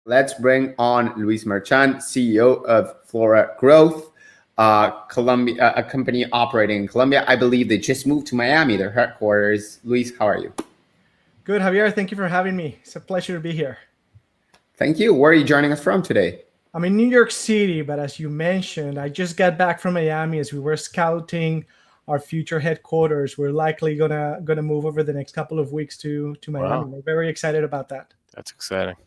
Let's bring on Luis Marchand, CEO of Flora Growth, Colombia, a company operating in Colombia. I believe they just moved to Miami, their headquarters. Luis, how are you? Good, Javier. Thank you for having me. It's a pleasure to be here. Thank you. Where are you joining us from today? I'm in New York City, but as you mentioned, I just got back from Miami as we were scouting our future headquarters. We're likely gonna move over the next couple of weeks to Miami. Wow. We're very excited about that. That's exciting.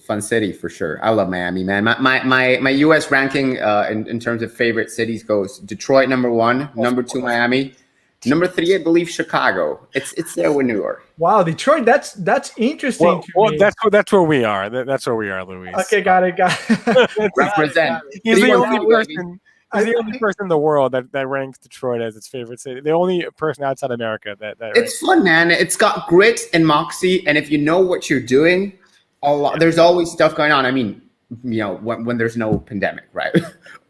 Fun city for sure. I love Miami, man. My U.S. ranking in terms of favorite cities goes Detroit #1, #2 Miami, #3 I believe Chicago. It's there with New York. Wow, Detroit. That's interesting. Well, that's where we are. That's where we are, Luis. Okay, got it. Represent. He's the only person. He's the only person in the world that ranks Detroit as its favorite city. The only person outside America that it's fun, man. It's got grit and moxie, and if you know what you're doing, there's always stuff going on. I mean, when there's no pandemic, right?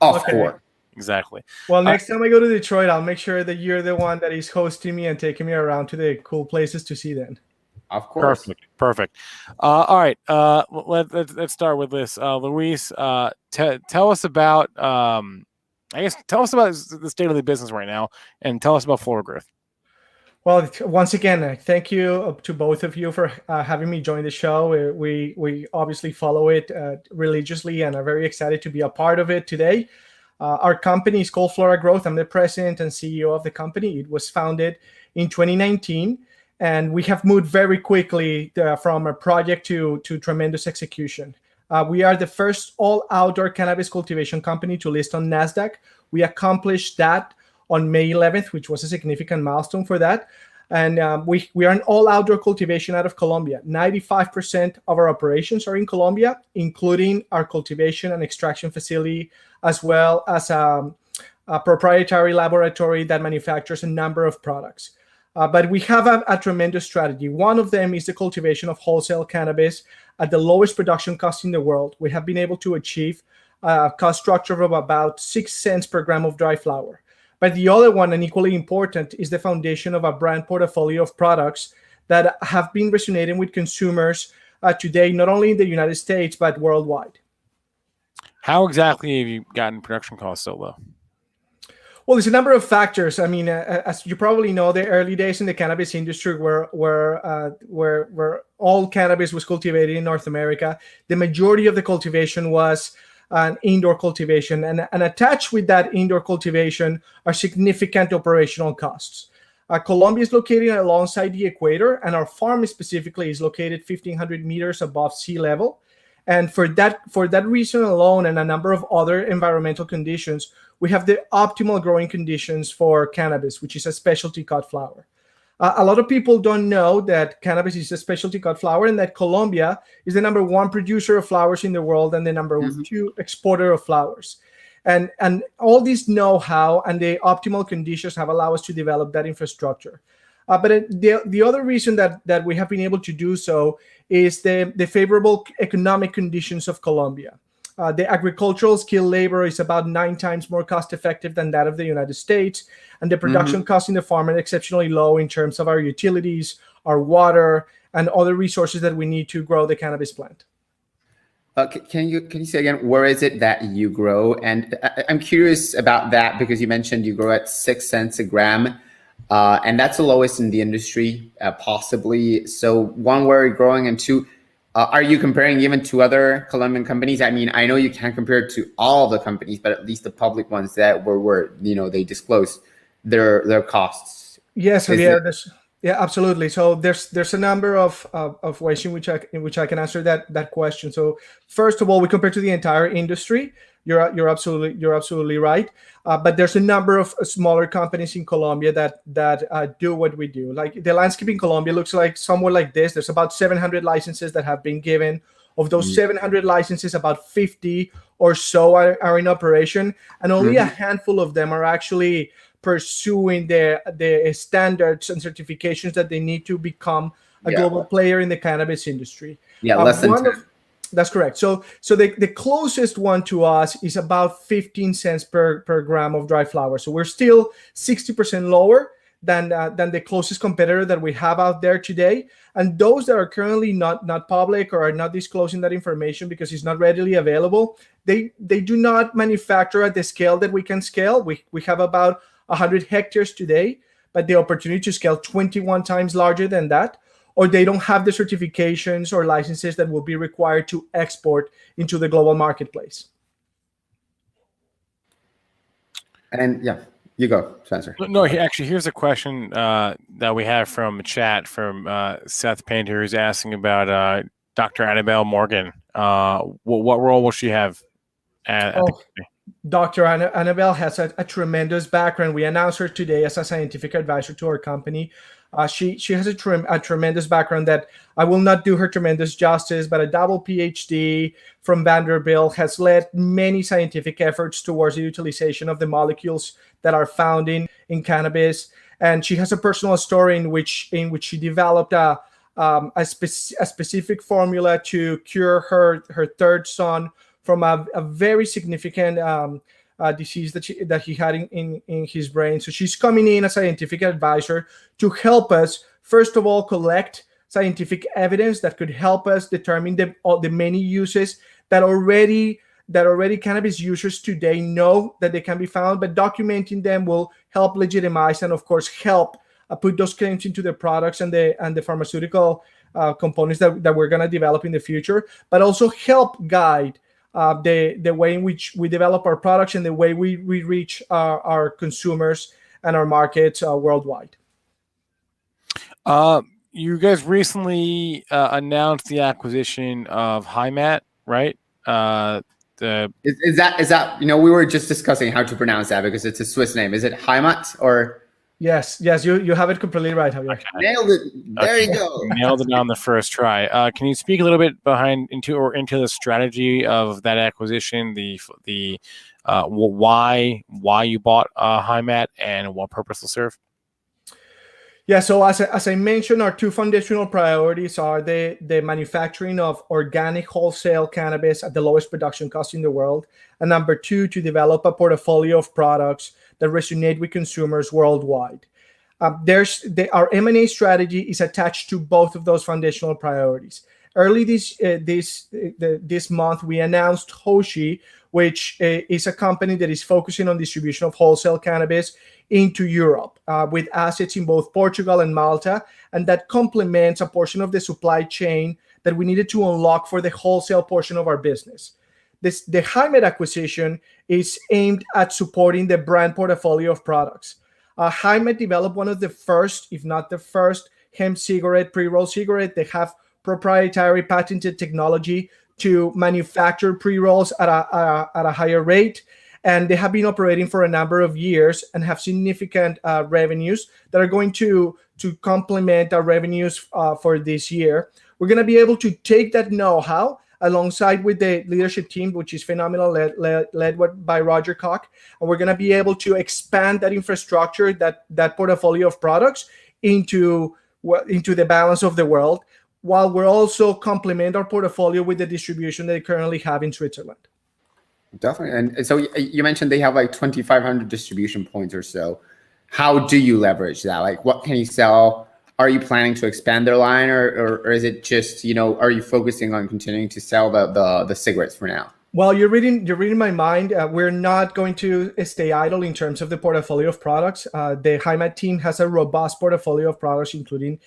Of course. Exactly. Well, next time I go to Detroit, I'll make sure that you're the one that is hosting me and taking me around to the cool places to see then. Of course. Perfect. All right. Let's start with this. Luis, tell us about tell us about the state of the business right now, and tell us about Flora Growth. Well, once again, thank you to both of you for having me join the show. We obviously follow it religiously and are very excited to be a part of it today. Our company is called Flora Growth. I'm the president and CEO of the company. It was founded in 2019, and we have moved very quickly from a project to tremendous execution. We are the first all-outdoor cannabis cultivation company to list on NASDAQ. We accomplished that on May 11th, which was a significant milestone for that. And we are an all-outdoor cultivation out of Colombia. 95% of our operations are in Colombia, including our cultivation and extraction facility, as well as a proprietary laboratory that manufactures a number of products. But we have a tremendous strategy. One of them is the cultivation of wholesale cannabis at the lowest production cost in the world. We have been able to achieve a cost structure of about 6 cents per gram of dry flower. But the other one, and equally important, is the foundation of a brand portfolio of products that have been resonating with consumers today, not only in the United States, but worldwide. How exactly have you gotten production costs so low? Well, there's a number of factors. I mean, as you probably know, the early days in the cannabis industry where all cannabis was cultivated in North America, the majority of the cultivation was an indoor cultivation, and attached with that indoor cultivation are significant operational costs. Colombia is located alongside the equator, and our farm specifically is located 1,500 meters above sea level. And for that reason alone, and a number of other environmental conditions, we have the optimal growing conditions for cannabis, which is a specialty cut flower. A lot of people don't know that cannabis is a specialty cut flower, and that Colombia is the #1 producer of flowers in the world and the #2 exporter of flowers. And all this know-how and the optimal conditions have allowed us to develop that infrastructure. But the other reason that we have been able to do so is the favorable economic conditions of Colombia. The agricultural skilled labor is about 9 times more cost effective than that of the United States. And the production costs in the farm are exceptionally low in terms of our utilities, our water, and other resources that we need to grow the cannabis plant. Can you say again, where is it that you grow? And I'm curious about that because you mentioned you grow at 6 cents a gram. And that's the lowest in the industry, possibly. So one, where you're growing, and two, are you comparing even to other Colombian companies? I mean, I know you can't compare it to all the companies, but at least the public ones that were they disclose their costs. Yes, yeah, absolutely. So there's a number of ways in which I can answer that question. So first of all, we compare to the entire industry. You're absolutely right. But there's a number of smaller companies in Colombia that do what we do. Like the landscape in Colombia looks like somewhere like this. There's about 700 licenses that have been given. Of those 700 licenses, about 50 or so are in operation, and only a handful of them are actually pursuing the standards and certifications that they need to become a global player in the cannabis industry. Yeah, less than 10. That's correct. So the closest one to us is about 15 cents per gram of dry flower. So we're still 60% lower than the closest competitor that we have out there today. And those that are currently not public or are not disclosing that information because it's not readily available, they do not manufacture at the scale that we can scale. We have about 100 hectares today, but the opportunity to scale 21 times larger than that, or they don't have the certifications or licenses that will be required to export into the global marketplace. And yeah, you go, Spencer. No, actually, here's a question that we have from chat from Seth Painter, who's asking about Dr. Annabelle Morgan. What role will she have at the company? Dr. Annabelle has a tremendous background. We announced her today as a scientific advisor to our company. She has a tremendous background that I will not do her tremendous justice, but a double PhD from Vanderbilt, has led many scientific efforts towards the utilization of the molecules that are found in cannabis. And she has a personal story in which she developed a specific formula to cure her third son from a very significant disease that he had in his brain. So she's coming in as a scientific advisor to help us, first of all, collect scientific evidence that could help us determine the many uses that already cannabis users today know that they can be found, but documenting them will help legitimize and, of course, help put those claims into the products and the pharmaceutical components that we're going to develop in the future, but also help guide the way in which we develop our products and the way we reach our consumers and our markets worldwide. You guys recently announced the acquisition of HiMat, right? Is that we were just discussing how to pronounce that because it's a Swiss name. Is it Heimat or? Yes, you have it completely right, Javier. Okay. Nailed it. There you go. Nailed it on the first try. Can you speak a little bit into the strategy of that acquisition, the why you bought HiMat and what purpose it'll serve? Yeah, so as I mentioned, our two foundational priorities are the manufacturing of organic wholesale cannabis at the lowest production cost in the world, and number two, to develop a portfolio of products that resonate with consumers worldwide. Our M&A strategy is attached to both of those foundational priorities. Early this month, we announced Hoshi, which is a company that is focusing on distribution of wholesale cannabis into Europe with assets in both Portugal and Malta, and that complements a portion of the supply chain that we needed to unlock for the wholesale portion of our business. The HiMat acquisition is aimed at supporting the brand portfolio of products. HiMat developed one of the first, if not the first, hemp cigarette, pre-roll cigarette. They have proprietary patented technology to manufacture pre-rolls at a higher rate. And they have been operating for a number of years and have significant revenues that are going to complement our revenues for this year. We're going to be able to take that know-how alongside with the leadership team, which is phenomenal, led by Roger Koch. And we're going to be able to expand that infrastructure, that portfolio of products into the balance of the world, while we're also complement our portfolio with the distribution that they currently have in Switzerland. Definitely. And so you mentioned they have like 2,500 distribution points or so. How do you leverage that? Like, what can you sell? Are you planning to expand their line, or is it just, are you focusing on continuing to sell the cigarettes for now? Well, you're reading my mind. We're not going to stay idle in terms of the portfolio of products. The HiMat team has a robust portfolio of products, including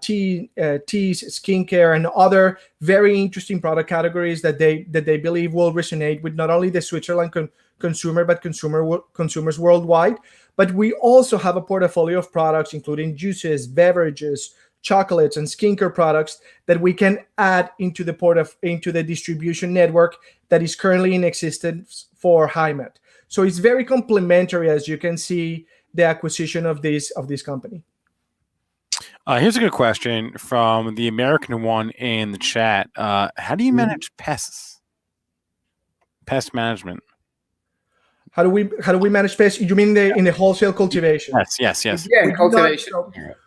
teas, skincare, and other very interesting product categories that they believe will resonate with not only the Switzerland consumer, but consumers worldwide. But we also have a portfolio of products, including juices, beverages, chocolates, and skincare products that we can add into the distribution network that is currently in existence for HiMat. So it's very complementary, as you can see, the acquisition of this company. Here's a good question from the American one in the chat. How do you manage pests? Pest management. How do we manage pests? You mean in the wholesale cultivation? Yes. Yeah, cultivation.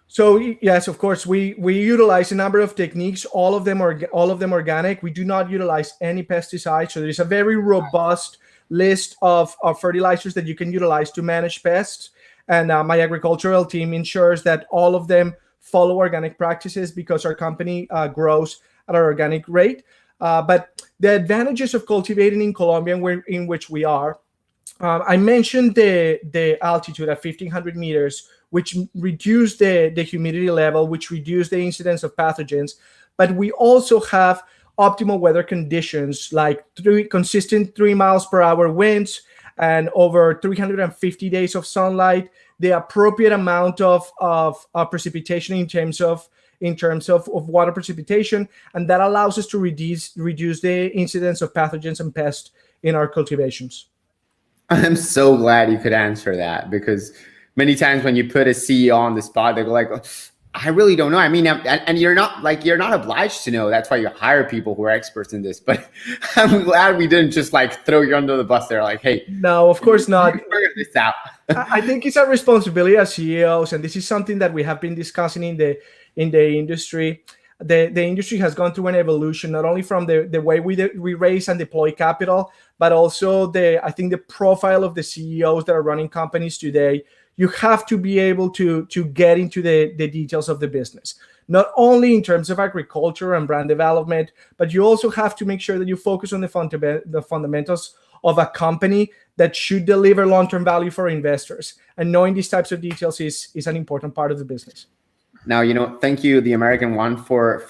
So yes, of course, we utilize a number of techniques. All of them organic. We do not utilize any pesticides. So there is a very robust list of fertilizers that you can utilize to manage pests. and my agricultural team ensures that all of them follow organic practices because our company grows at an organic rate. But the advantages of cultivating in Colombia, in which we are, I mentioned the altitude at 1,500 meters, which reduce the humidity level, which reduce the incidence of pathogens. But we also have optimal weather conditions, like consistent 3 miles per hour winds and over 350 days of sunlight, the appropriate amount of precipitation in terms of water precipitation, and that allows us to reduce the incidence of pathogens and pests in our cultivations. I'm so glad you could answer that, because many times when you put a CEO on the spot, they go like, I really don't know. I mean, and you're not obliged to know. That's why you hire people who are experts in this. But I'm glad we didn't just like throw you under the bus there. Like, hey, no, of course not. Figure this out. I think it's a responsibility as CEOs, and this is something that we have been discussing in the industry. The industry has gone through an evolution, not only from the way we raise and deploy capital, but also I think the profile of the CEOs that are running companies today. You have to be able to get into the details of the business, not only in terms of agriculture and brand development, but you also have to make sure that you focus on the fundamentals of a company that should deliver long-term value for investors. And knowing these types of details is an important part of the business. Now, thank you, the American one, for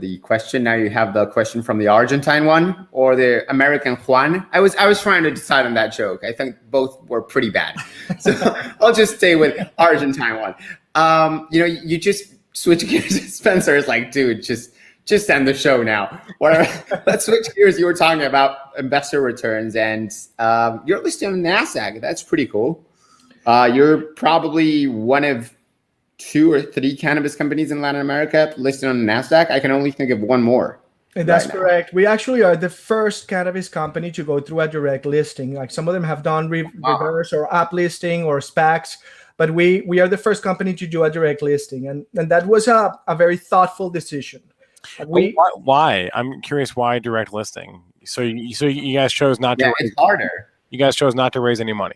the question. Now you have the question from the Argentine one or the American Juan. I was trying to decide on that joke. I think both were pretty bad. So I'll just stay with Argentine one. You just switch gears. Spencer is like, dude, just end the show now. Whatever. Let's switch gears. You were talking about investor returns, and you're listed on NASDAQ. That's pretty cool. You're probably one of 2 or 3 cannabis companies in Latin America listed on NASDAQ. I can only think of one more. And that's correct. We actually are the first cannabis company to go through a direct listing. Like some of them have done reverse or up listing or SPACs, but we are the first company to do a direct listing. And that was a very thoughtful decision. Why? I'm curious why direct listing. So you guys chose not to. It's harder. You guys chose not to raise any money.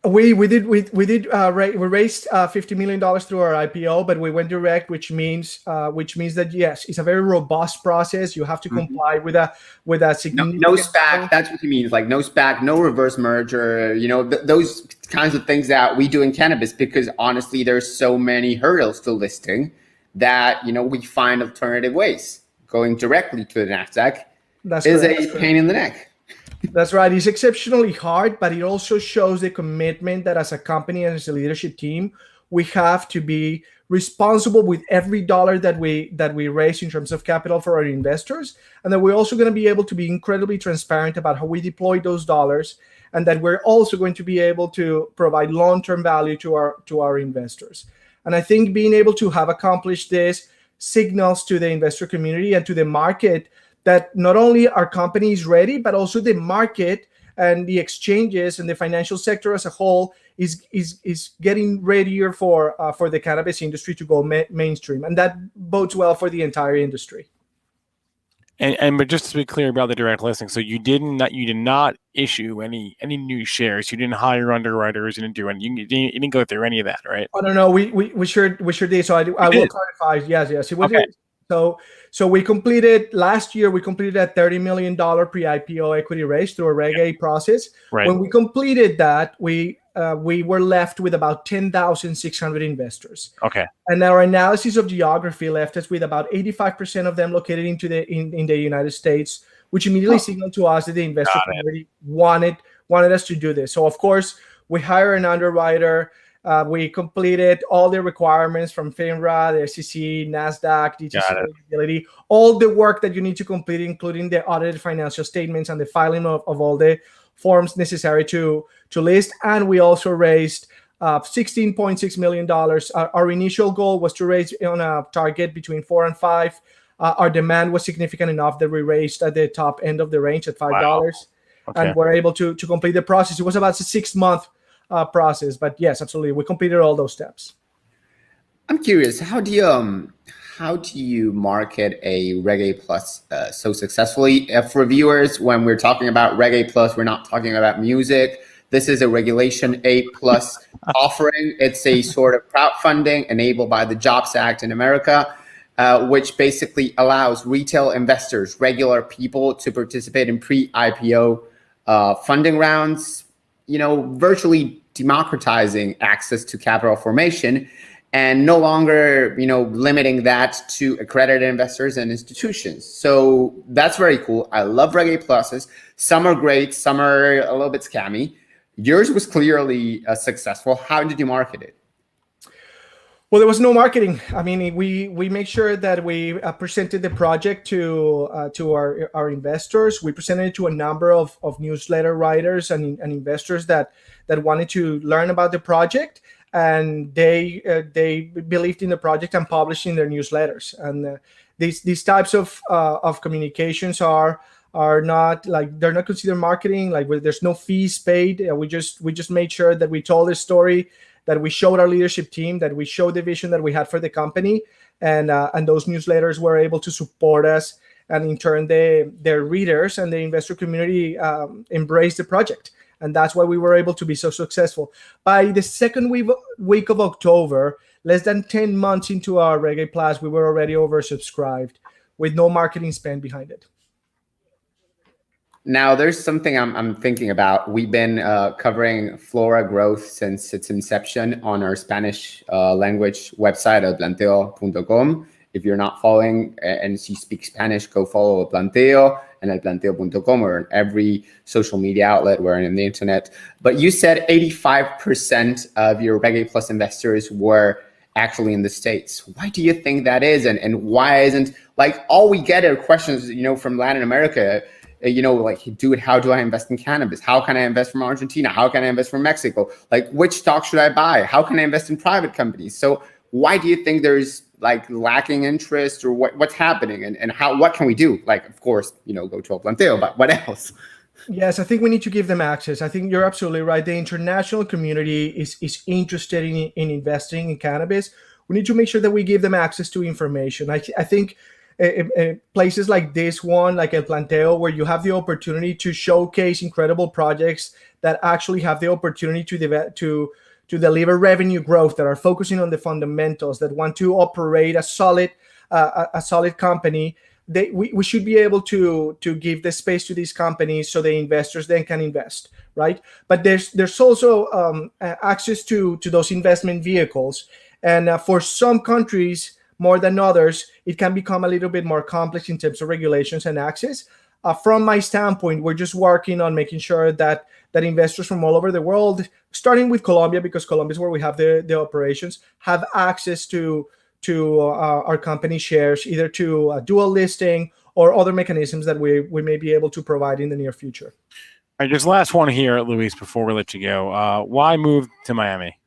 We raised $50 million through our IPO, but we went direct, which means that yes, it's a very robust process. You have to comply with a significant no SPAC. That's what he means. Like no SPAC, no reverse merger. Those kinds of things that we do in cannabis, because honestly, there's so many hurdles to listing that we find alternative ways. Going directly to the NASDAQ is a pain in the neck. That's right. It's exceptionally hard, but it also shows the commitment that as a company and as a leadership team, we have to be responsible with every dollar that we raise in terms of capital for our investors, and that we're also going to be able to be incredibly transparent about how we deploy those dollars, and that we're also going to be able to provide long-term value to our investors. And I think being able to have accomplished this signals to the investor community and to the market that not only our company is ready, but also the market and the exchanges and the financial sector as a whole is getting readier for the cannabis industry to go mainstream, and that bodes well for the entire industry. But just to be clear about the direct listing, so you did not issue any new shares. You didn't hire underwriters. You didn't do any. You didn't go through any of that, right? Oh no, we sure did. So I will clarify. Yes. It was okay. So we completed last year. We completed a $30 million pre-IPO equity raise through a Reg A process. Right. When we completed that, we were left with about 10,600 investors. Okay. And our analysis of geography left us with about 85% of them located in the United States, which immediately signaled to us that the investor community wanted us to do this. So of course we hired an underwriter. We completed all the requirements from FINRA, the SEC, NASDAQ, DTC eligibility, all the work that you need to complete, including the audited financial statements and the filing of all the forms necessary to list. And we also raised $16.6 million. Our initial goal was to raise on a target between 4 and 5. Our demand was significant enough that we raised at the top end of the range at $5. Wow. Okay. And we're able to complete the process. It was about a 6-month process, but yes, absolutely, we completed all those steps. I'm curious, how do you market a Reg A Plus so successfully? For viewers, when we're talking about Reg A Plus, we're not talking about music. This is a Regulation A plus offering. It's a sort of crowdfunding enabled by the Jobs Act in America, which basically allows retail investors, regular people, to participate in pre-IPO funding rounds, virtually democratizing access to capital formation and no longer, limiting that to accredited investors and institutions. So that's very cool. I love Reg A pluses. Some are great, some are a little bit scammy. Yours was clearly successful. How did you market it? Well, there was no marketing. I mean, we make sure that we presented the project to our investors. We presented it to a number of newsletter writers and investors that wanted to learn about the project, and they believed in the project and published in their newsletters. And these types of communications are not like, they're not considered marketing. Like, there's no fees paid. We just made sure that we told this story, that we showed our leadership team, that we showed the vision that we had for the company, and those newsletters were able to support us, and in turn, their readers and the investor community embraced the project, and that's why we were able to be so successful. By the second week of October, less than 10 months into our Reg A Plus, we were already oversubscribed with no marketing spend behind it. Now, there's something I'm thinking about. We've been covering Flora growth since its inception on our Spanish language website, elplanteo.com. If you're not following and you speak Spanish, go follow El Planteo and elplanteo.com, or in every social media outlet. We're on the internet. But you said 85% of your Reg A Plus investors were actually in the States. Why do you think that is? And why isn't, like, all we get are questions, from Latin America, like, dude, how do I invest in cannabis? How can I invest from Argentina? How can I invest from Mexico? Like, which stock should I buy? How can I invest in private companies? So why do you think there's like lacking interest, or what's happening, and what can we do? Like, of course, go to El Planteo, but what else? Yes, I think we need to give them access. I think you're absolutely right. The international community is interested in investing in cannabis. We need to make sure that we give them access to information. I think places like this one, like El Planteo, where you have the opportunity to showcase incredible projects that actually have the opportunity to deliver revenue growth, that are focusing on the fundamentals, that want to operate a solid company. We should be able to give the space to these companies so the investors then can invest, right? But there's also access to those investment vehicles, and for some countries more than others, it can become a little bit more complex in terms of regulations and access. From my standpoint, we're just working on making sure that investors from all over the world, starting with Colombia, because Colombia is where we have the operations, have access to our company shares, either to a dual listing or other mechanisms that we may be able to provide in the near future. All right, just last one here, Luis, before we let you go. Why move to Miami?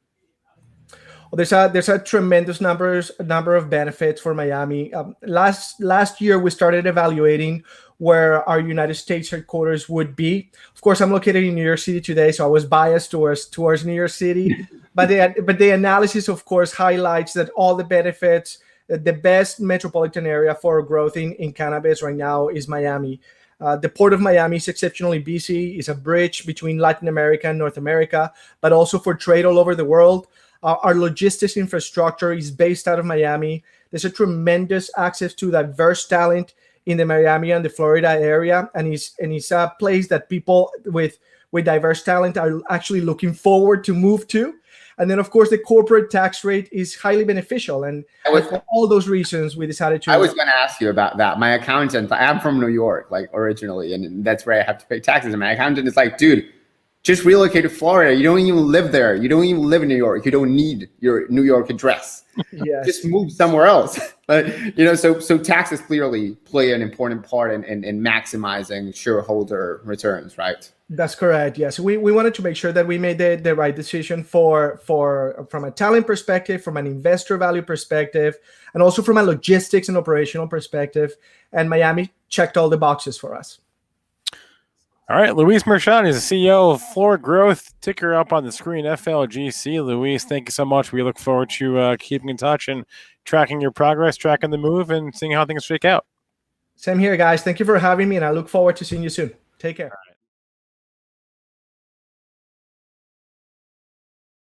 Well, there's a tremendous number of benefits for Miami. Last year, we started evaluating where our United States headquarters would be. Of course, I'm located in New York City today, so I was biased towards New York City. but the analysis, of course, highlights that all the benefits, the best metropolitan area for growth in cannabis right now is Miami. The Port of Miami is exceptionally busy. It's a bridge between Latin America and North America, but also for trade all over the world. Our logistics infrastructure is based out of Miami. There's a tremendous access to diverse talent in the Miami and the Florida area, and it's a place that people with diverse talent are actually looking forward to move to. And then, of course, the corporate tax rate is highly beneficial. And for all those reasons, we decided to. I was going to ask you about that. My accountant, I'm from New York, like, originally, and that's where I have to pay taxes. And my accountant is like, dude, just relocate to Florida. You don't even live there. You don't even live in New York. You don't need your New York address. Yes. Just move somewhere else. But so taxes clearly play an important part in maximizing shareholder returns, right? That's correct. Yes, we wanted to make sure that we made the right decision from a talent perspective, from an investor value perspective, and also from a logistics and operational perspective. And Miami checked all the boxes for us. All right, Luis Merchan is the CEO of Flora Growth. Ticker up on the screen, FLGC. Luis, thank you so much. We look forward to keeping in touch and tracking your progress, tracking the move, and seeing how things shake out. Same here, guys. Thank you for having me, and I look forward to seeing you soon. Take care.